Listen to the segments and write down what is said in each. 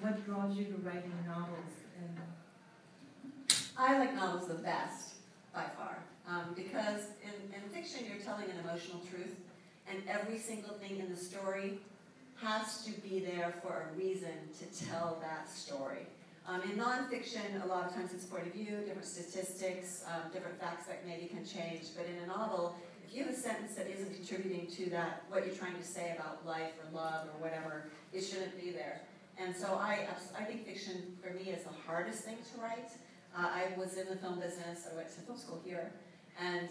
what draws you to writing novels? And I like novels the best, by far, because in fiction you're telling an emotional truth, and every single thing in the story has to be there for a reason to tell that story. In nonfiction, a lot of times it's point of view, different statistics, different facts that maybe can change, but in a novel, if you have a sentence that isn't contributing to that, what you're trying to say about life or love or whatever, it shouldn't be there. And so I think fiction, for me, is the hardest thing to write. I was in the film business. I went to film school here, and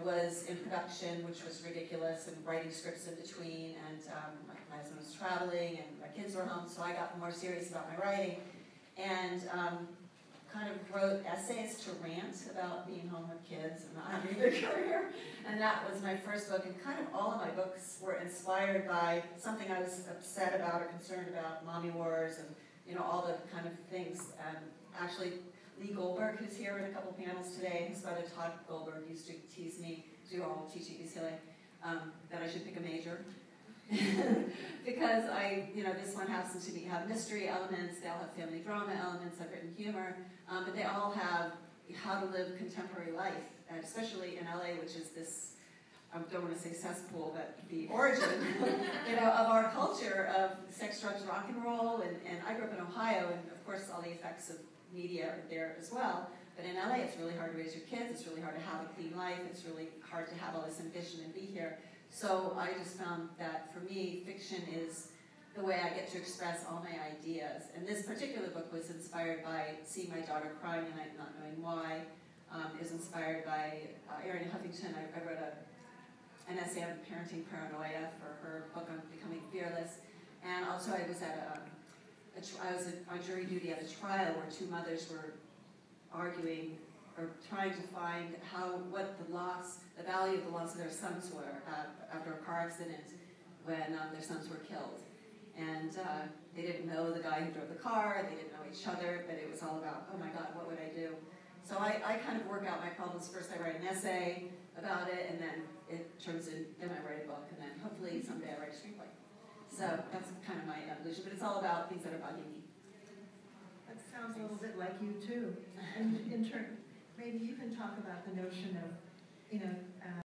was in production, which was ridiculous, and writing scripts in between. And my husband was traveling, and my kids were home, so I got more serious about my writing, and kind of wrote essays to rant about being home with kids and not having a career. And that was my first book. And kind of all of my books were inspired by something I was upset about or concerned about, mommy wars, and all the kind of things. Actually, Lee Goldberg, who's here in a couple panels today, his brother Todd Goldberg used to tease me, we were all teaching East Hilling, that I should pick a major. Because this one happens to have mystery elements, they all have family drama elements, I've written humor, but they all have how to live contemporary life, and especially in LA, which is this, I don't want to say cesspool, but the origin of our culture of sex, drugs, rock and roll, and I grew up in Ohio, and of course all the effects of media are there as well, but in LA it's really hard to raise your kids, it's really hard to have a clean life, it's really hard to have all this ambition and be here. So I just found that for me, fiction is the way I get to express all my ideas. And this particular book was inspired by seeing my daughter crying and not knowing why. It was inspired by Erin Huffington. I wrote an essay on parenting paranoia for her book on becoming fearless. And also I was on jury duty at a trial where two mothers were arguing or trying to find what the value of the loss of their sons were after a car accident when their sons were killed. And they didn't know the guy who drove the car, they didn't know each other, but it was all about, oh my God, what would I do? So I kind of work out my problems. First I write an essay about it, and then it turns in, then I write a book, and then hopefully someday I write a screenplay. So that's kind of my evolution, but it's all about things that are bugging me. That sounds a little bit like you too. And maybe you can talk about the notion of,